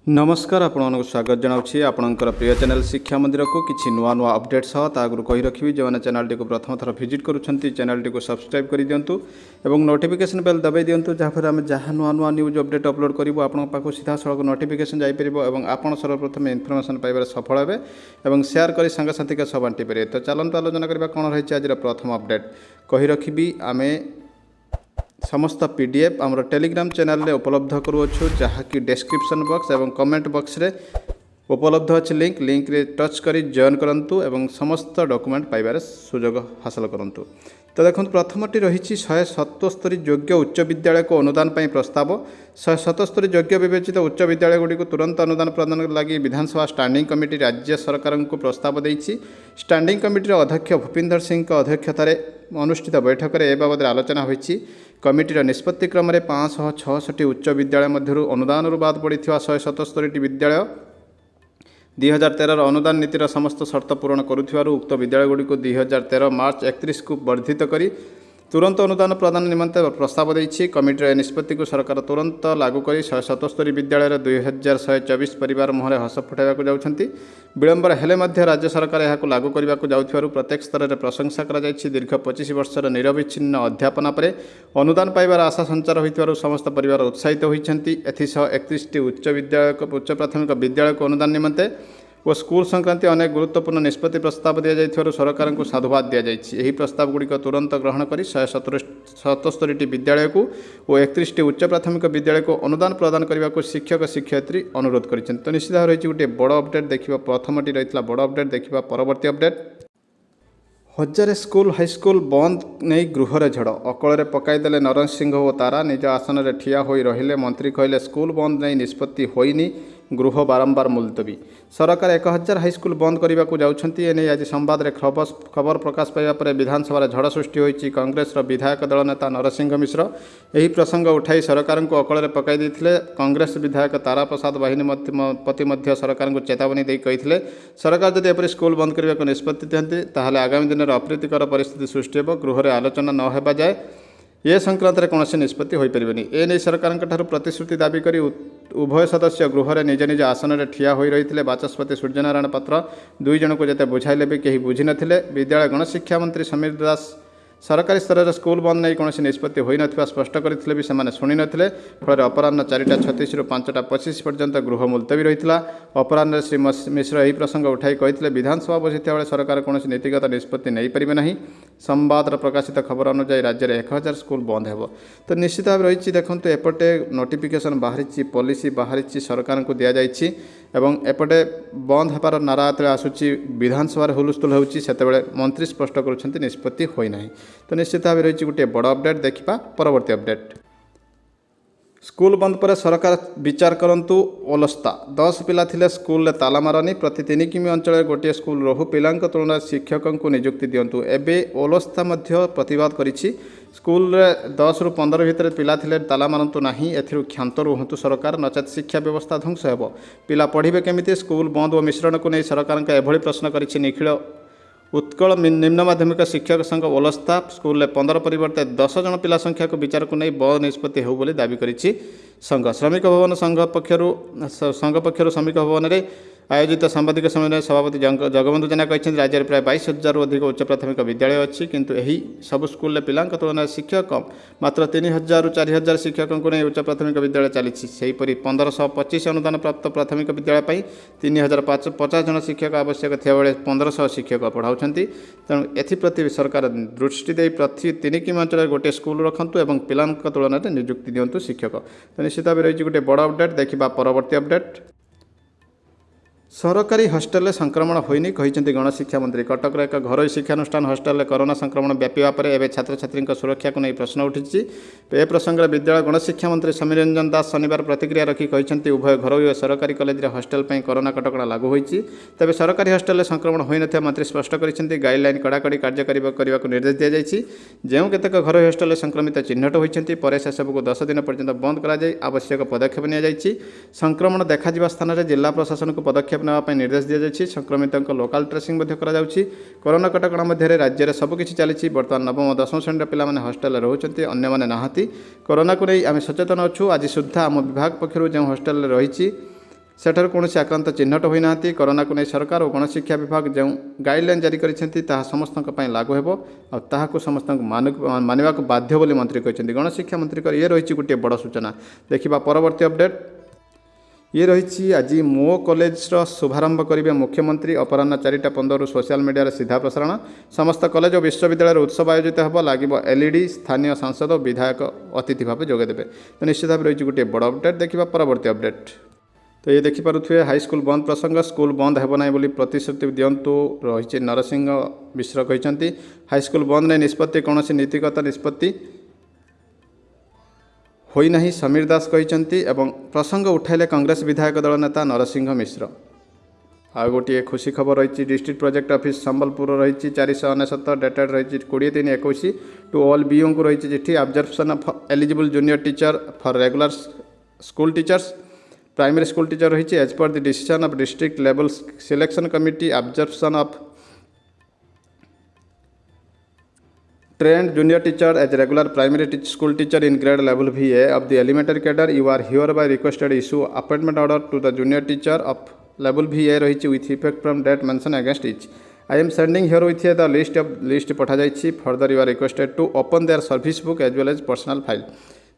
नमस्कार आपण स्वागत जनावछि आपणकर प्रिय चैनल शिक्षा मंदिर को किछि नुआ नुआ अपडेट सह तागुरु कहि रखिबि जे चैनल टी को प्रथम थर विजिट करूछंती चैनल टी को सब्सक्राइब करि दियंतु एवं नोटिफिकेशन बेल दबाई दियंतु जाफर हम जहाँ नुआ नुआ न्यूज अपडेट अपलोड करिवो आपन पाखो सीधा सड़क नोटिफिकेशन जाई परिबो एवं आपन सर्वप्रथम इन्फॉर्मेशन पाइबार सफल हेबे एवं शेयर करि संग साथी के सब बांटी परिबे। तो चलंतु आलोचना करबा कोन रहिछि आज प्रथम अपडेट कहि रखिबि आमे समस्त पीडीएफ आमर टेलीग्राम चैनल रे उपलब्ध करूछु जहाँकि डिस्क्रिप्शन बॉक्स एवं कमेंट बॉक्स रे उपलब्ध अच्छे लिंक रे टच करी जॉइन करंतु एवं समस्त डॉक्यूमेंट पाइबार सुजोग हासिल करंतु। तो देखो प्रथमटी रही 177 योग्य उच्च विद्यालय को अनुदान पर प्रस्ताव 177 योग्य विवेचित उच्च विद्यालय गुड़ी को तुरंत अनुदान प्रदान लगी विधानसभा स्टैंडिंग कमिटी राज्य सरकार को प्रस्ताव देती। स्टैंडिंग कमिटी अध्यक्ष भूपिंदर सिंह अध्यक्षतार अनुष्ठित बैठक में ए बाबद आलोचना होती। कमिटीर निष्पत्ति क्रम 566 उच्च विद्यालय मध्य अनुदान बाद पड़ी 177 विद्यालय 2013 अनुदान नीतिर समस्त शर्त पूरण करुथिबारु उक्त विद्यालयगुड़ी को 2013 मार्च 31 को वर्धित करी तुरंत अनुदान प्रदान निमंते प्रस्ताव देछि। कमिटीर निष्पत्ति को सरकार तुरंत लागू करी 177 विद्यालय 2124 परिवार मुहरे हस फुटाइबाकु जाउछंती। विलंबर हेले मध्य राज्य सरकार यहाकु लागू करबाकु जाउथिबारु प्रत्येक स्तर में प्रशंसा करा जायछि। दीर्घ 25 वर्षर निरविच्छिन्न अध्यापना परे अनुदान पाइबार आशा संचार होइथिबारु समस्त परिवार उत्साहित होइछंती। एथिसह 31 उच्च प्राथमिक विद्यालय को अनुदान निमंते और स्कूल संक्रांति अनेक गुरुत्वपूर्ण निष्पत्ति प्रस्ताव दि जाइथिबारु सरकार को साधुवाद दि जाइछि। एही प्रस्ताव गुड़िक तुरंत ग्रहण करी 177 विद्यालय को और 31 उच्च प्राथमिक विद्यालय को अनुदान प्रदान करने को शिक्षक शिक्षयित्री अनुरोध करिसेंति। तो निश्चित भाव रही गोटे बड़ अपडेट देखा प्रथमटी रही बड़ अपडेट देखा परवर्ती अपडेट हजारे स्कूल हाईस्कूल बंद नहीं गृह रे झड़ अकल पकईदे नरसिंह और तारा निज आसन में ठिया हो रहिले मंत्री कहले स्कूल बंद नहीं निष्पत्ति होइनी गृह बारंबार मुलतवी सरकार 1000 हाईस्कूल बंद करने को जाउछंती। एने आज संवाद रे खबर प्रकाश पाइबा पर विधानसभा झड़ सृष्टि होइछि। कांग्रेस विधायक दल नेता नरसिंह मिश्र यही प्रसंग उठाई सरकार को अकल पकई देथिले। कांग्रेस विधायक तारा प्रसाद बाहिनी पति सरकार को चेतावनी दे कही सरकार जदि एपरि स्कूल बंद करने को निष्पत्ति दियंती ताहले आगामी दिन में अप्रीतिकर परिस्थिति सृष्टि हो गृह रे आलोचना न हेबा जाए ये संक्रांत में कौन निष्पत्ति हो पारे। एने सरकार प्रतिश्रुति दाबी करी उभय सदस्य गृह में निज निज आसन में ठिया हो रही बाचस्पति सूर्यनारायण पात्र दुई जन को जिते बुझाइले भी कहीं बुझी नथिले। विद्यालय गणशिक्षा मंत्री समीर दास सरकारी स्तर में स्कूल बंद नहीं कौन निष्पत्ति हो ना स्पष्ट करते भी से शुणी नथिले। फल अपराह 4:36 रु 5:25 पर्यंत गृह मुलतवी रही। अपराह श्री मिश्र यही प्रसंग उठाई कही विधानसभा बसिता बेले सरकार कौन नीतिगत निष्पत्ति नहीं पारे ना। संवाद प्रकाशित खबर अनुसार राज्य में 1000 स्कूल बंद हो। तो निश्चित भाव रही देखो एपटे नोटिफिकेशन बाहरी पॉलिसी बाहरी सरकार को दि जाइए एवं एपटे बंद होबार नारा जो आसूची विधानसभा हुलस्थुल होती मंत्री स्पष्ट कर निष्पत्ति होना। तो निश्चित भाव रही गोटे बड़ अपडेट देखा परवर्ती अपडेट स्कूल बंद पर सरकार विचार करंतु ओलस्ता 10 पिला थिले स्कूल ताला मारनी प्रति 3 किमी अंचल गोटे स्कूल रहु पिलांक तुलना शिक्षकों को नियुक्ति दिंतु। एबे ओलस्ता मध्य प्रतिवाद करिछि स्कूल 10 रु 15 भितर पिला थिले ताला मारंतु नाही एथिरु क्षांत रुहंतु सरकार नचेत शिक्षा व्यवस्था ध्वंस हेबो। पिला पढ़िबे केमिति स्कूल बंद और मिश्रण को नहीं सरकार का एभली प्रश्न करिछि निखिल उत्कल निम्न माध्यमिक शिक्षक संघ ओलस्ता स्कूल 15 परिवर्ते 10 जन पिला संख्या को विचार को नहीं बंद निष्पत्ति हो बोली दाबी करिछि संघ। श्रमिक भवन संघ पक्षर श्रमिक भवन में आयोजित सांबादिक सम्मेलन सभापति जगबंधु जेना कहते राज्य में प्राय 22,000 अधिक उच्च प्राथमिक विद्यालय अच्छी किंतु यही सब स्कूल पिलांक तुलन शिक्षक मात्र 3,000 रु 4,000 शिक्षकों को नहीं उच्च प्राथमिक विद्यालय चली। सेहीपरि 1525 अनुदान प्राप्त प्राथमिक विद्यालय 3,050 जन शिक्षक आवश्यक थे 1500 शिक्षक पढ़ाऊँच। तेणु एप्रति सरकार दृष्टि दे प्रति 3 किमी अंचल गोटे स्कूल रखु और पिलांक तुलन में नियुक्ति दिंतु शिक्षक। तो निश्चित भाव रही गोटे बड़ अपडेट देखा परवर्ती अपडेट सरकारी हॉस्टेल संक्रमण होइनी कहिसेंति गणशिक्षा मंत्री। कटक एक घरोई शिक्षानुष्ठान हॉस्टेल कोरोना संक्रमण व्यापीवा पर एवं छात्र छात्री सुरक्षा को नहीं प्रश्न उठी। ए प्रसंग में विद्यालय गणशिक्षा मंत्री समीर रंजन दास शनिवार प्रतिक्रिया रखी कहिसेंति उभय घरोई और सरकारी कॉलेज रे हॉस्टेल पर कोरोना कटकणा लागू होइछि। तेबे सरकारी हॉस्टेल संक्रमण होई नथिया मंत्री स्पष्ट करिसेंति गाइडलाइन कड़ाकड़ी कार्यकारी करने को निर्देश दिया जाइछि। जेउ केतेक घरोई हॉस्टेल संक्रमित चिन्हट होइछन्ति पर से सबको 10 दिन पर्यंत बंद करा जाय आवश्यक पदक्षेप निया जाइछि। संक्रमण देखा स्थान में जिला प्रशासन को पदक्षेप नेवाई निर्देश दि जाइए। संक्रमित लोकाल ट्रेसिंग कोरोना कटकणा मध्य राज्य में सबकिछि चली। बर्तमान नवम और 10वीं श्रेणी पिला हॉस्टेल रोचे अन्य मैंने नहांती कोरोना को नहीं आम सचेतन अच्छु। आज सुधा आम विभाग पक्षर जो हॉस्टेल रही सेठार कौन आक्रांत चिन्हट होना कोरोना को नहीं सरकार और गणशिक्षा विभाग जो गाइडलाइन जारी करते समस्त लागू हो समस्त मानवा बाध्य बोली मंत्री कहते गणशिक्षा मंत्री ये रही गोटे बड़ सूचना। देखा परवर्ती अपडेट ये रही आज मो कॉलेज शुभारंभ करेंगे मुख्यमंत्री अपराह 4:15 सोशल मीडिया सीधा प्रसारण समस्त कॉलेज और विश्वविद्यालय उत्सव आयोजित हो लगे एलईडी स्थानीय सांसद और विधायक अतिथि भाव जोगदेवे। तो निश्चित भाव रही गोटे बड़ अपडेट। देखा परवर्ती अपडेट तो ये देखिपे हाईस्कूल बंद प्रसंग स्कूल बंद हो ना प्रतिश्रुति दिंतु रही नरसिंह मिश्र कहते हाईस्कूल बंद नहीं निष्पत्ति कौन नीतिगत निष्पत्ति होना समीर दास कहते एवं प्रसंग उठाइले कांग्रेस विधायक दल नेता नरसिंह मिश्र। आ गोटे खुशी खबर रही डिस्ट्रिक्ट प्रोजेक्ट ऑफिस संबलपुर रही 499 डेटेड रही 23/21 टू ऑल बीओ को रही चिठी observation of eligible junior teacher for regular school teachers primary school teacher रही एज पर the decision of district level selection committee observation of trained junior teacher as regular primary school teacher in grade level VA of the elementary cadre you are hereby requested issue appointment order to the junior teacher of level VA रही with effect from date mentioned against each. I am sending here with the list पठा जाइछि further you are requested to open their service book as well as personal file.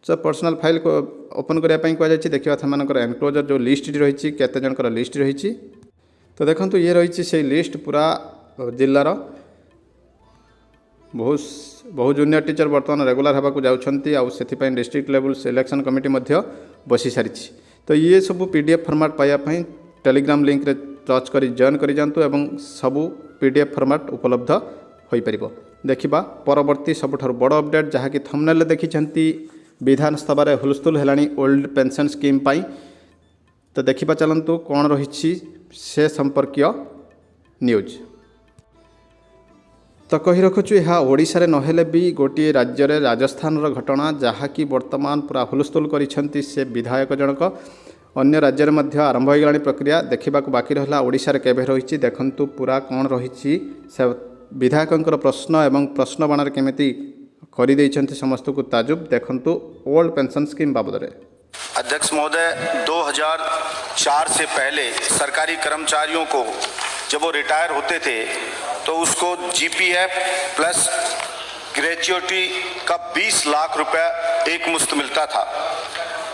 So personal file को open करने ପାଇଁ कह जाइछि देखिबा थमानकर enclosure जो list रही केते जनकर लिस्ट रही तो देखंतु ये रही से लिस्ट पूरा जिल्लार बहु जूनियर टीचर बर्तमान रेगुलर होगा जाउछंती आ सेथिपై डिस्ट्रिक्ट लेवल सिलेक्शन कमिटी मध्य बसी सारी। तो ये सब पीडीएफ फॉर्मेट पाइबा टेलीग्राम लिंक रे टच करी जॉइन करी जांतु एवं सबू पीडीएफ फॉर्मेट उपलब्ध होई परिबो। देखिबा परवर्ती सबुठार बड़ अपडेट जहाँकि थंबनेल देखिछंती विधानसभा रे हुलस्थुल हेलानी ओल्ड पेंशन स्कीम पाई। तो देखिबा चलंतु कौन रही से संपर्कीय न्यूज। तो कही रखुचु यह ओडिशा रे नहेले भी गोटे राज्य रे राजस्थान घटना जहाँकि वर्तमान पूरा हुलस्थुल करिसेंती से विधायक जनक अन्य राज्य में आरंभ हो गलानी प्रक्रिया देखा बाकी रहा ओडिशा रे केबे रही देखंतु पूरा कौन रही से विधायकंकर प्रश्न एवं प्रश्न बाणर केमिति करि दैछंती समस्त को ताजुब देखंतु ओल्ड पेंशन स्कीम बाबद रे। अध्यक्ष महोदय 2004 से पहले सरकारी कर्मचारियों को जब वो रिटायर होते थे तो उसको जीपीएफ प्लस ग्रेच्युटी का 20 लाख रुपया एक मुश्त मिलता था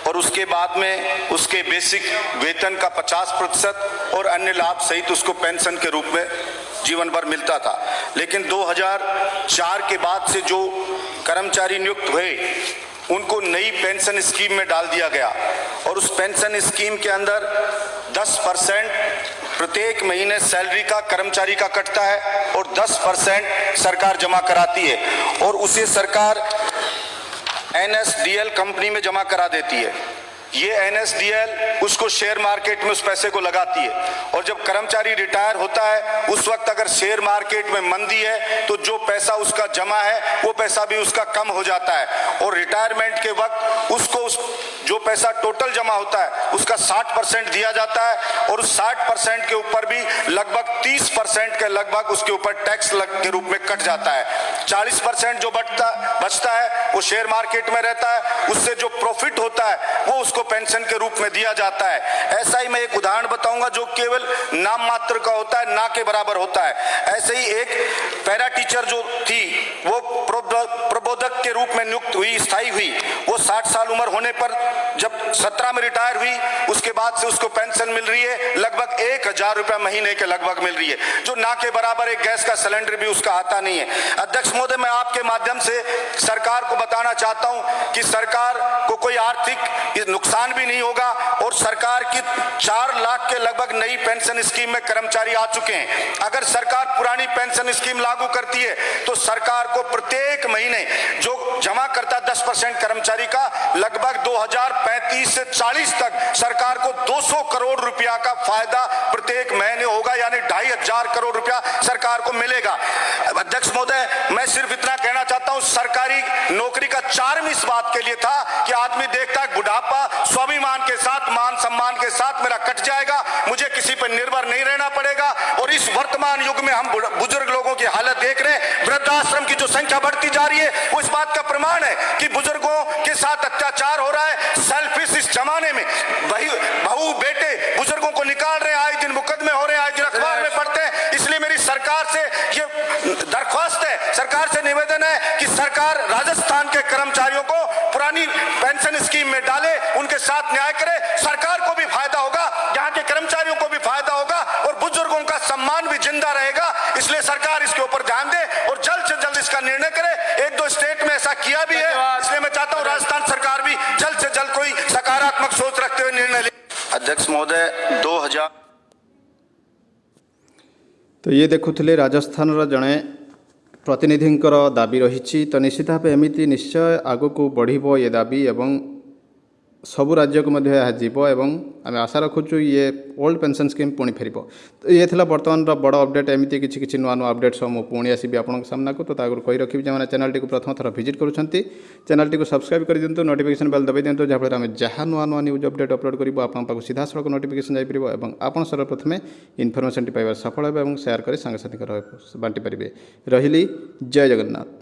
और उसके बाद में उसके बेसिक वेतन का 50% और अन्य लाभ सहित उसको पेंशन के रूप में जीवन भर मिलता था। लेकिन 2004 के बाद से जो कर्मचारी नियुक्त हुए उनको नई पेंशन स्कीम में डाल दिया गया और उस पेंशन स्कीम के अंदर 10% प्रत्येक महीने सैलरी का कर्मचारी का कटता है और 10% सरकार जमा कराती है और उसे सरकार एनएसडीएल कंपनी में जमा करा देती है। ये एनएसडीएल उसको शेयर मार्केट में उस पैसे को लगाती है और जब कर्मचारी रिटायर होता है उस वक्त अगर शेयर मार्केट में मंदी है तो जो पैसा उसका जमा है वो पैसा भी उसका कम हो जाता है और रिटायरमेंट के वक्त उसको जो पैसा टोटल जमा होता है उसका 60% दिया जाता है और उस 60% के ऊपर भी लगभग 30% के लगभग उसके ऊपर टैक्स के रूप में कट जाता है। 40% जो बचता है वो शेयर मार्केट में रहता है, उससे जो प्रॉफिट होता है वो उसको पेंशन के रूप में दिया जाता है। ऐसा ही मैं एक उदाहरण बताऊंगा जो केवल नाम मात्र का होता है, ना के बराबर होता है। ऐसे ही एक पैरा टीचर जो थी वो प्रबोधक के रूप में नियुक्त हुई, स्थायी हुई। वो 60 साल उम्र होने पर जब 17 में रिटायर हुई उसके बाद से उसको पेंशन मिल रही है लगभग 1000 रुपया महीने के लगभग मिल रही है, जो ना के बराबर एक गैस का सिलेंडर भी उसका आता नहीं है। अध्यक्ष महोदय, मैं आपके माध्यम से सरकार को बताना चाहता हूं कि सरकार को कोई आर्थिक नुकसान भी नहीं होगा और सरकार की 4 लाख के लगभग नई पेंशन स्कीम में कर्मचारी आ चुके हैं। अगर सरकार पुरानी पेंशन स्कीम लागू करती है तो सरकार को प्रत्येक महीने जो जमा करता 10% कर्मचारी का लगभग 2035 से 40 तक सरकार को 200 करोड़ रुपया का फायदा प्रत्येक महीने होगा, यानी 2500 करोड़ रुपया सरकार को मिलेगा। अध्यक्ष महोदय, मैं सिर्फ इतना कहना चाहता हूं, सरकारी नौकरी का चार्म इस बात के लिए था कि आदमी देखता है बुढ़ापा स्वाभिमान के साथ, मान सम्मान के साथ मेरा कट जाएगा, मुझे किसी पर निर्भर नहीं रहना पड़ेगा। और इस वर्तमान युग में हम बुजुर्ग लोगों की हालत देख रहे हैं, वृद्धाश्रम की जो संख्या बढ़ती जा रही है वो इस बात का प्रमाण है कि बुजुर्गों के साथ अत्याचार हो रहा है। सेल्फिश इस जमाने में बहू बेटे बुजुर्ग सरकार से ये दरख्वास्त है, सरकार से निवेदन है कि सरकार राजस्थान के कर्मचारियों को पुरानी पेंशन स्कीम में डाले, उनके साथ न्याय करे। सरकार को भी फायदा होगा, यहाँ के कर्मचारियों को भी फायदा होगा और बुजुर्गों का सम्मान भी जिंदा रहेगा। इसलिए सरकार इसके ऊपर ध्यान दे और जल्द से जल्द इसका निर्णय करे। एक दो स्टेट में ऐसा किया भी है, इसलिए मैं चाहता हूँ राजस्थान सरकार भी जल्द से जल्द कोई सकारात्मक सोच रखते हुए निर्णय ले। अध्यक्ष महोदय 2000 तो ये देखुले राजस्थान जड़े प्रतिनिधिंकर दाबी रही। तो निश्चित भाव एमती निश्चय आग को बढ़ ये दाबी एवं सबु राज्य को जीव एवं आम आशा रखुचु ये ओल्ड पेंशन स्कीम पुणी फेर। तो ये थी बर्तमान बड़ अपडेट, एमती किसी नुआ नुआ अपडेट सब मुझे पुणी आसबि आपन सामना को। तो आगुरी कही रखी जो चैनल को प्रथम थर विजिट करुँच चैनल को सब्सक्राइब कर दिंतु, नोटिफिकेशन बेल दबाई दिंतु, जहाँफल आम जहाँ नुआ नुआ न्यूज अपडेट अपलोड करूँ आपको सीधा सड़क नोटिफिकेशन जापर और आपन सर्वप्रथमे इनफर्मेशन पाइबार सफल होगा और सेयार कर सांगसाथी बांटी पारे। रही जय जगन्नाथ।